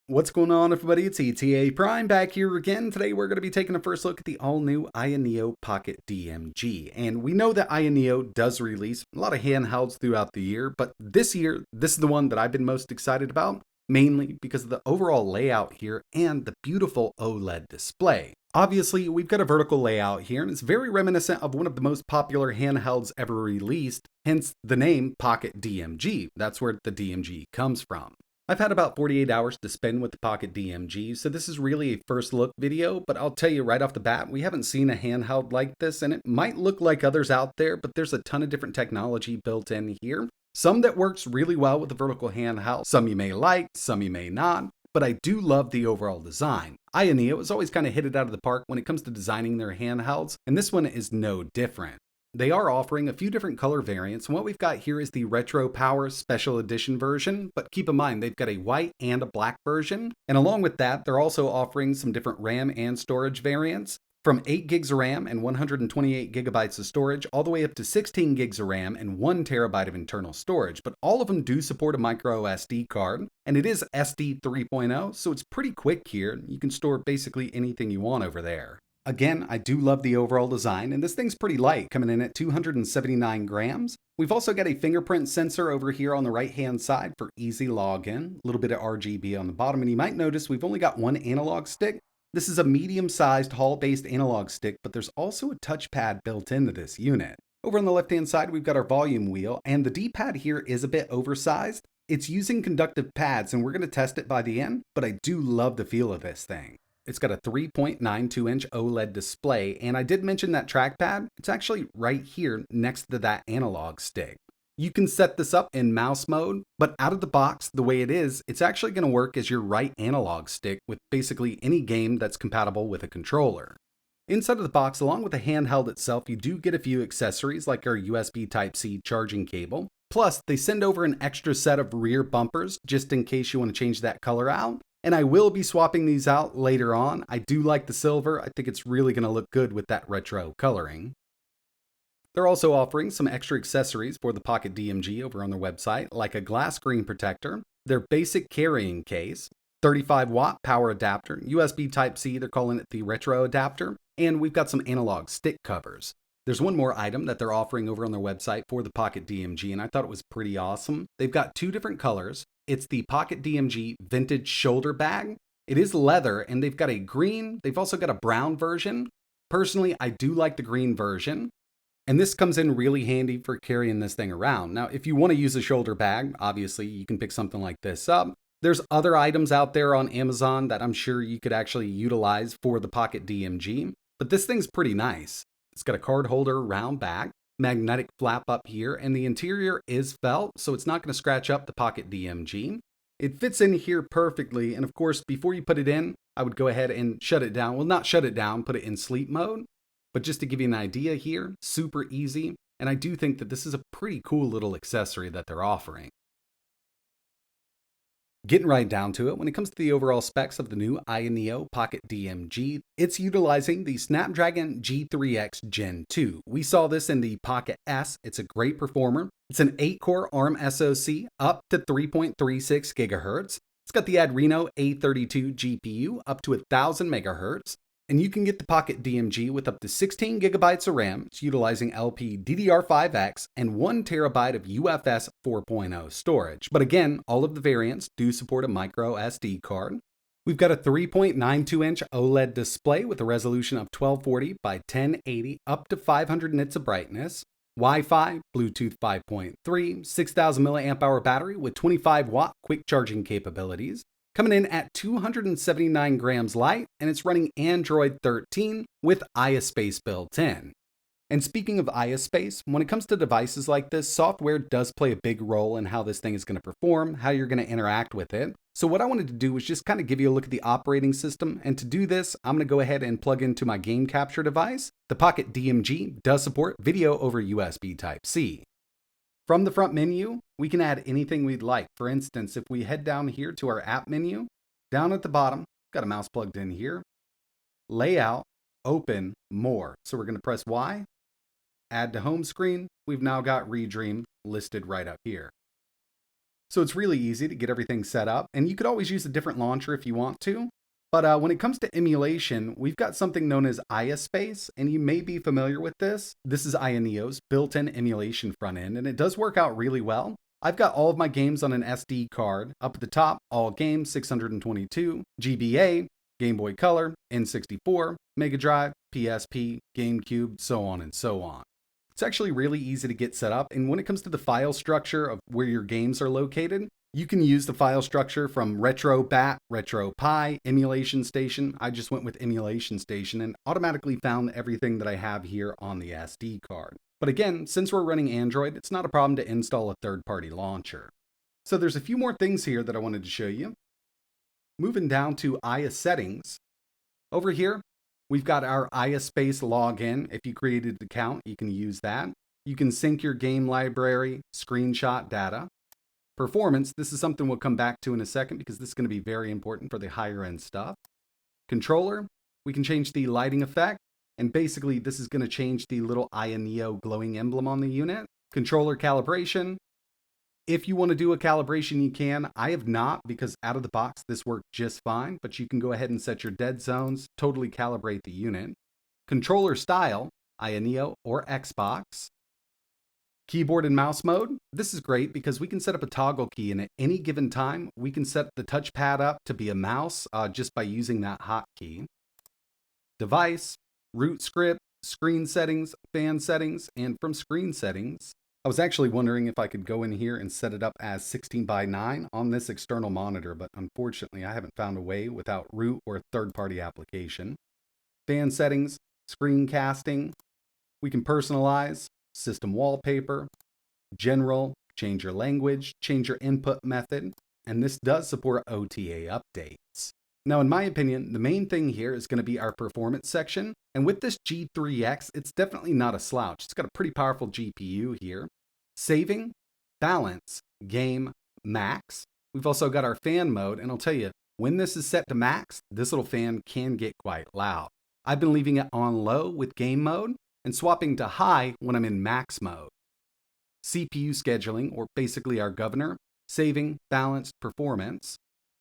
What's going on, everybody? It's ETA Prime back here again. Today we're going to be taking a first look at the all-new Ayaneo Pocket DMG. And we know that Ayaneo does release a lot of handhelds throughout the year, but this year, this is the one that I've been most excited about, mainly because of the overall layout here and the beautiful OLED display. Obviously, we've got a vertical layout here, and it's very reminiscent of one of the most popular handhelds ever released, hence the name Pocket DMG. That's where the DMG comes from. I've had about 48 hours to spend with the Pocket DMG, so this is really a first look video, but I'll tell you right off the bat, we haven't seen a handheld like this, and it might look like others out there, but there's a ton of different technology built in here. Some that works really well with the vertical handheld, some you may like, some you may not, but I do love the overall design. Ayaneo has always kind of hit it out of the park when it comes to designing their handhelds, and this one is no different. They are offering a few different color variants, and what we've got here is the Retro Power Special Edition version, but keep in mind they've got a white and a black version, and along with that, they're also offering some different RAM and storage variants, from 8 gigs of RAM and 128 gigabytes of storage, all the way up to 16 gigs of RAM and 1 terabyte of internal storage, but all of them do support a micro SD card, and it is SD 3.0, so it's pretty quick here. You can store basically anything you want over there. Again, I do love the overall design, and this thing's pretty light, coming in at 279 grams. We've also got a fingerprint sensor over here on the right-hand side for easy login, a little bit of RGB on the bottom, and you might notice we've only got one analog stick. This is a medium-sized Hall-based analog stick, but there's also a touchpad built into this unit. Over on the left-hand side, we've got our volume wheel, and the D-pad here is a bit oversized. It's using conductive pads, and we're going to test it by the end, but I do love the feel of this thing. It's got a 3.92-inch OLED display, and I did mention that trackpad. It's actually right here next to that analog stick. You can set this up in mouse mode, but out of the box, the way it is, it's actually going to work as your right analog stick with basically any game that's compatible with a controller. Inside of the box, along with the handheld itself, you do get a few accessories like our USB Type-C charging cable. Plus, they send over an extra set of rear bumpers just in case you want to change that color out. And I will be swapping these out later on. I do like the silver. I think it's really going to look good with that retro coloring. They're also offering some extra accessories for the Pocket DMG over on their website, like a glass screen protector, their basic carrying case, 35-watt power adapter, USB Type-C, they're calling it the retro adapter, and we've got some analog stick covers. There's one more item that they're offering over on their website for the Pocket DMG, and I thought it was pretty awesome. They've got two different colors. It's the Pocket DMG Vintage Shoulder Bag. It is leather, and they've got a green, they've also got a brown version. Personally, I do like the green version, and this comes in really handy for carrying this thing around. Now, if you want to use a shoulder bag, obviously you can pick something like this up. There's other items out there on Amazon that I'm sure you could actually utilize for the Pocket DMG, but this thing's pretty nice. It's got a card holder round back, magnetic flap up here, and the interior is felt, so it's not going to scratch up the Pocket DMG. It fits in here perfectly, and of course, before you put it in, I would go ahead and shut it down. Well, not shut it down, put it in sleep mode, but just to give you an idea here, super easy, and I do think that this is a pretty cool little accessory that they're offering. Getting right down to it, when it comes to the overall specs of the new Ayaneo Pocket DMG, it's utilizing the Snapdragon G3X Gen 2. We saw this in the Pocket S. It's a great performer. It's an 8-core ARM SoC up to 3.36 GHz. It's got the Adreno A32 GPU up to 1000 MHz. And you can get the Pocket DMG with up to 16 gigabytes of RAM. It's utilizing LPDDR5X and 1 terabyte of UFS 4.0 storage. But again, all of the variants do support a micro SD card. We've got a 3.92-inch OLED display with a resolution of 1240 by 1080 up to 500 nits of brightness. Wi-Fi, Bluetooth 5.3, 6000 milliamp hour battery with 25-watt quick charging capabilities. Coming in at 279 grams light, and it's running Android 13 with ISpace built in. And speaking of ISpace, when it comes to devices like this, software does play a big role in how this thing is going to perform, how you're going to interact with it. So what I wanted to do was just kind of give you a look at the operating system, and to do this, I'm going to go ahead and plug into my game capture device. The Pocket DMG does support video over USB Type-C. From the front menu, we can add anything we'd like. For instance, if we head down here to our app menu, down at the bottom, got a mouse plugged in here, layout, open, more. So we're going to press Y, add to home screen. We've now got Redream listed right up here. So it's really easy to get everything set up, and you could always use a different launcher if you want to. But when it comes to emulation, we've got something known as Ayaspace, and you may be familiar with this. This is Ayaneo's built-in emulation front end, and it does work out really well. I've got all of my games on an SD card. Up at the top, all games, 622, GBA, Game Boy Color, N64, Mega Drive, PSP, GameCube, so on and so on. It's actually really easy to get set up, and when it comes to the file structure of where your games are located, you can use the file structure from RetroBat, RetroPie, Emulation Station. I just went with Emulation Station and automatically found everything that I have here on the SD card. But again, since we're running Android, it's not a problem to install a third-party launcher. So there's a few more things here that I wanted to show you. Moving down to Aya settings, over here, we've got our Ayaspace login. If you created an account, you can use that. You can sync your game library, screenshot data. Performance, this is something we'll come back to in a second because this is going to be very important for the higher end stuff. Controller, we can change the lighting effect, and basically this is going to change the little Ayaneo glowing emblem on the unit. Controller calibration, if you want to do a calibration you can. I have not, because out of the box this worked just fine, but you can go ahead and set your dead zones, totally calibrate the unit. Controller style, Ayaneo or Xbox. Keyboard and mouse mode, this is great because we can set up a toggle key, and at any given time we can set the touchpad up to be a mouse just by using that hotkey. Device, root script, screen settings, fan settings, and from screen settings, I was actually wondering if I could go in here and set it up as 16:9 on this external monitor, but unfortunately I haven't found a way without root or third-party application. Fan settings, screencasting, we can personalize, system wallpaper, general, change your language, change your input method, and this does support OTA updates. Now, in my opinion, the main thing here is going to be our performance section, and with this G3X, it's definitely not a slouch. It's got a pretty powerful GPU here. Saving, balance, game, max. We've also got our fan mode, and I'll tell you, when this is set to max, this little fan can get quite loud. I've been leaving it on low with game mode, and swapping to high when I'm in max mode. CPU scheduling, or basically our governor, saving, balanced, performance.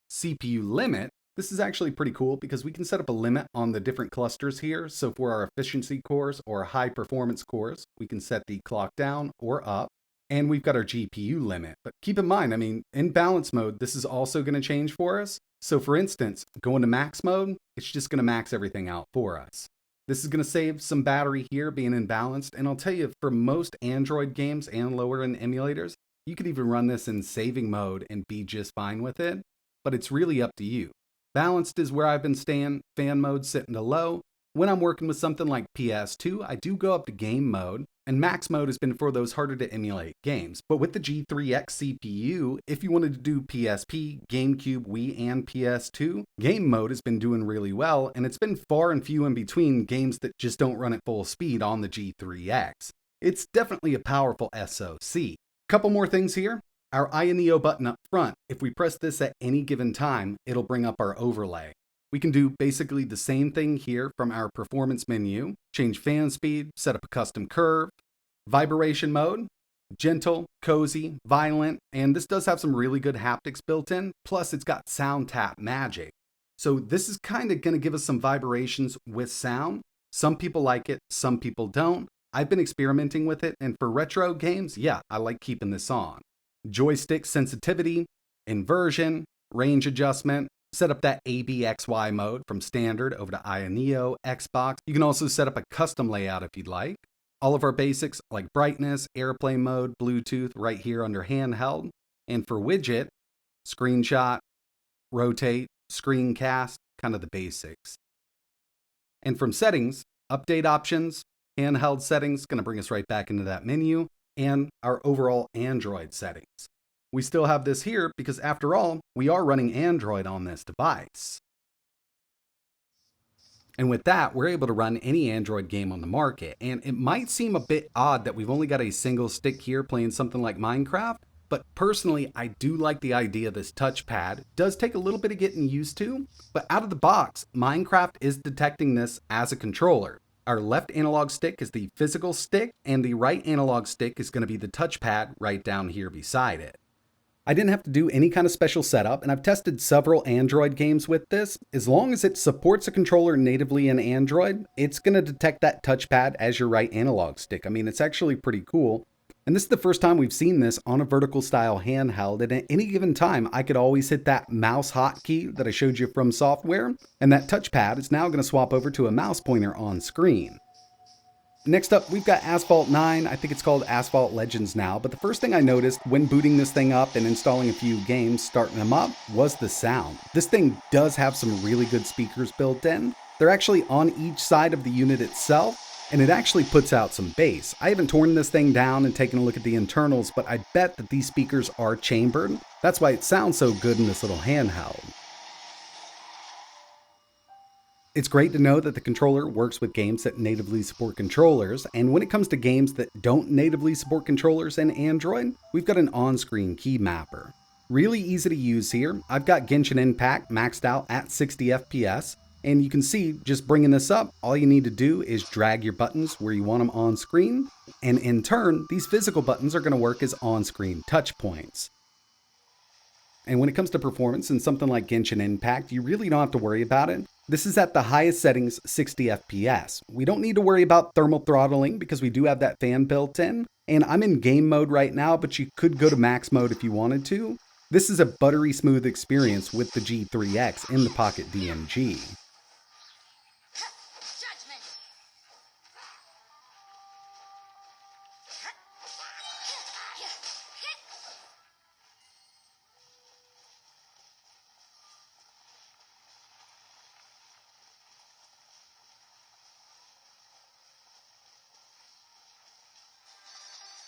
CPU limit, this is actually pretty cool because we can set up a limit on the different clusters here. So for our efficiency cores or high performance cores, we can set the clock down or up. And we've got our GPU limit. But keep in mind, in balance mode, this is also going to change for us. So for instance, going to max mode, it's just going to max everything out for us. This is going to save some battery here being imbalanced, and I'll tell you, for most Android games and lower-end emulators, you could even run this in saving mode and be just fine with it, but it's really up to you. Balanced is where I've been staying, fan mode sitting to low. When I'm working with something like PS2, I do go up to game mode, and max mode has been for those harder to emulate games. But with the G3X CPU, if you wanted to do PSP, GameCube, Wii, and PS2, game mode has been doing really well, and it's been far and few in between games that just don't run at full speed on the G3X. It's definitely a powerful SoC. Couple more things here. Our Ayaneo button up front, if we press this at any given time, it'll bring up our overlay. We can do basically the same thing here from our performance menu, change fan speed, set up a custom curve, vibration mode, gentle, cozy, violent, and this does have some really good haptics built in, plus it's got sound tap magic. So this is kind of going to give us some vibrations with sound. Some people like it, some people don't. I've been experimenting with it, and for retro games, yeah, I like keeping this on. Joystick sensitivity, inversion, range adjustment, set up that ABXY mode from standard over to Ayaneo, Xbox. You can also set up a custom layout if you'd like. All of our basics like brightness, airplane mode, Bluetooth right here under handheld. And for widget, screenshot, rotate, screencast, kind of the basics. And from settings, update options, handheld settings, going to bring us right back into that menu, and our overall Android settings. We still have this here because after all, we are running Android on this device. And with that, we're able to run any Android game on the market. And it might seem a bit odd that we've only got a single stick here playing something like Minecraft, but personally, I do like the idea of this touchpad. It does take a little bit of getting used to, but out of the box, Minecraft is detecting this as a controller. Our left analog stick is the physical stick, and the right analog stick is going to be the touchpad right down here beside it. I didn't have to do any kind of special setup, and I've tested several Android games with this. As long as it supports a controller natively in Android, it's going to detect that touchpad as your right analog stick. I mean, it's actually pretty cool. And this is the first time we've seen this on a vertical style handheld, and at any given time, I could always hit that mouse hotkey that I showed you from software, and that touchpad is now going to swap over to a mouse pointer on screen. Next up, we've got Asphalt 9. I think it's called Asphalt Legends now, but the first thing I noticed when booting this thing up and installing a few games, starting them up, was the sound. This thing does have some really good speakers built in. They're actually on each side of the unit itself, and it actually puts out some bass. I haven't torn this thing down and taken a look at the internals, but I bet that these speakers are chambered. That's why it sounds so good in this little handheld. It's great to know that the controller works with games that natively support controllers, and when it comes to games that don't natively support controllers in Android, we've got an on-screen key mapper. Really easy to use here. I've got Genshin Impact maxed out at 60 FPS, and you can see just bringing this up, all you need to do is drag your buttons where you want them on screen, and in turn, these physical buttons are going to work as on-screen touch points. And when it comes to performance in something like Genshin Impact, you really don't have to worry about it. This is at the highest settings, 60 FPS. We don't need to worry about thermal throttling because we do have that fan built in. And I'm in game mode right now, but you could go to max mode if you wanted to. This is a buttery smooth experience with the G3X in the Pocket DMG.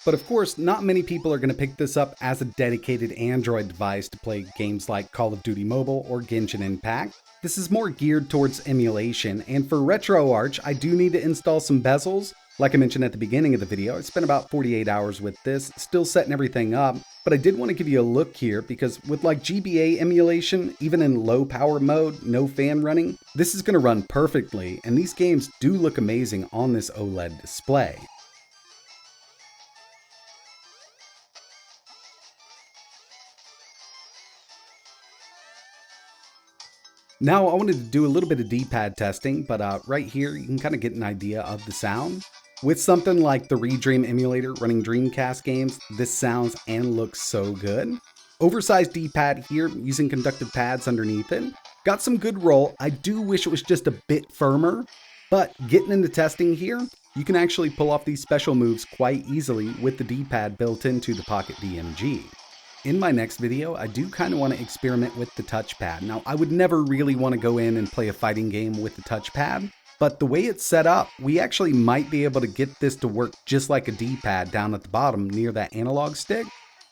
But of course, not many people are going to pick this up as a dedicated Android device to play games like Call of Duty Mobile or Genshin Impact. This is more geared towards emulation, and for RetroArch, I do need to install some bezels. Like I mentioned at the beginning of the video, I spent about 48 hours with this, still setting everything up, but I did want to give you a look here because with like GBA emulation, even in low power mode, no fan running, this is going to run perfectly, and these games do look amazing on this OLED display. Now I wanted to do a little bit of D-pad testing, but right here you can kind of get an idea of the sound. With something like the Redream emulator running Dreamcast games, this sounds and looks so good. Oversized D-pad here using conductive pads underneath it. Got some good roll. I do wish it was just a bit firmer, but getting into testing here, you can actually pull off these special moves quite easily with the D-pad built into the Pocket DMG. In my next video, I do kind of want to experiment with the touchpad. Now, I would never really want to go in and play a fighting game with the touchpad, but the way it's set up, we actually might be able to get this to work just like a D-pad down at the bottom near that analog stick.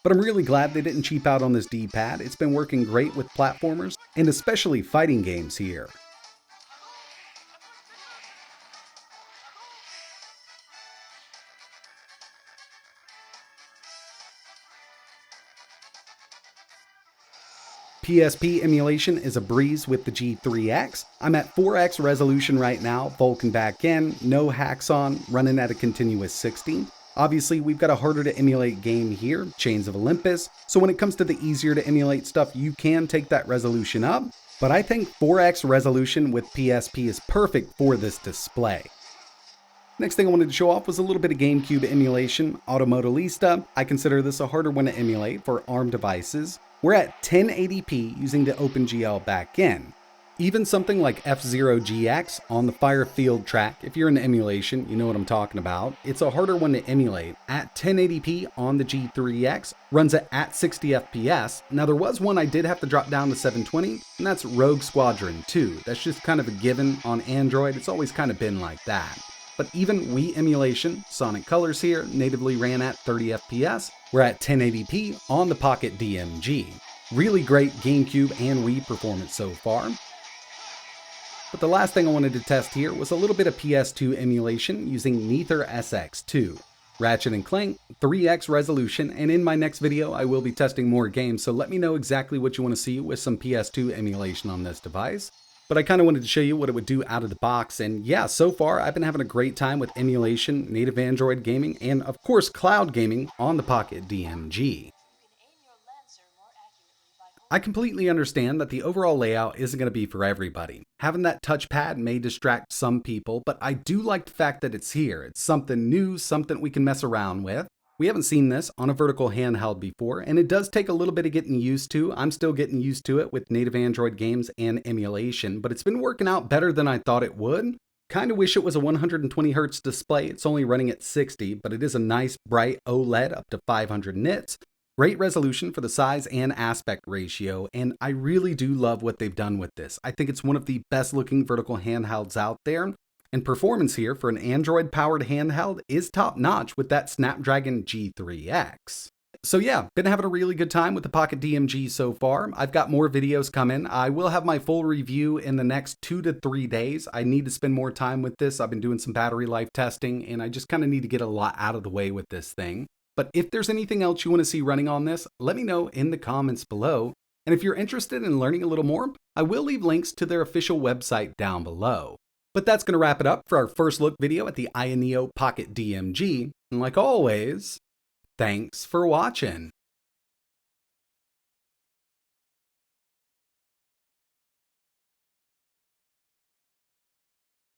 But I'm really glad they didn't cheap out on this D-pad. It's been working great with platformers, and especially fighting games here. PSP emulation is a breeze with the G3X. I'm at 4x resolution right now, Vulkan back in, no hacks on, running at a continuous 60. Obviously, we've got a harder to emulate game here, Chains of Olympus, so when it comes to the easier to emulate stuff, you can take that resolution up, but I think 4x resolution with PSP is perfect for this display. Next thing I wanted to show off was a little bit of GameCube emulation, Automodalista. I consider this a harder one to emulate for ARM devices. We're at 1080p using the OpenGL backend. Even something like F-Zero GX on the Firefield track, if you're in emulation, you know what I'm talking about. It's a harder one to emulate. At 1080p on the G3X, runs at 60 FPS. Now there was one I did have to drop down to 720, and that's Rogue Squadron 2. That's just kind of a given on Android. It's always kind of been like that. But even Wii emulation, Sonic Colors here, natively ran at 30 FPS. We're at 1080p on the Pocket DMG. Really great GameCube and Wii performance so far. But the last thing I wanted to test here was a little bit of PS2 emulation using Nether SX2. Ratchet & Clank, 3x resolution, and in my next video I will be testing more games, so let me know exactly what you want to see with some PS2 emulation on this device. But I kind of wanted to show you what it would do out of the box, and yeah, so far I've been having a great time with emulation, native Android gaming, and of course cloud gaming on the Pocket DMG. I completely understand that the overall layout isn't going to be for everybody. Having that touchpad may distract some people, but I do like the fact that it's here. It's something new, something we can mess around with. We haven't seen this on a vertical handheld before, and it does take a little bit of getting used to. I'm still getting used to it with native Android games and emulation, but it's been working out better than I thought it would. Kind of wish it was a 120Hz display. It's only running at 60, but it is a nice bright OLED up to 500 nits. Great resolution for the size and aspect ratio, and I really do love what they've done with this. I think it's one of the best looking vertical handhelds out there, and performance here for an Android powered handheld is top notch with that Snapdragon G3X. So yeah, been having a really good time with the Pocket DMG so far. I've got more videos coming. I will have my full review in the next 2 to 3 days. I need to spend more time with this. I've been doing some battery life testing, and I just kind of need to get a lot out of the way with this thing. But if there's anything else you want to see running on this, let me know in the comments below. And if you're interested in learning a little more, I will leave links to their official website down below. But that's going to wrap it up for our first look video at the Ayaneo Pocket DMG. And like always, thanks for watching.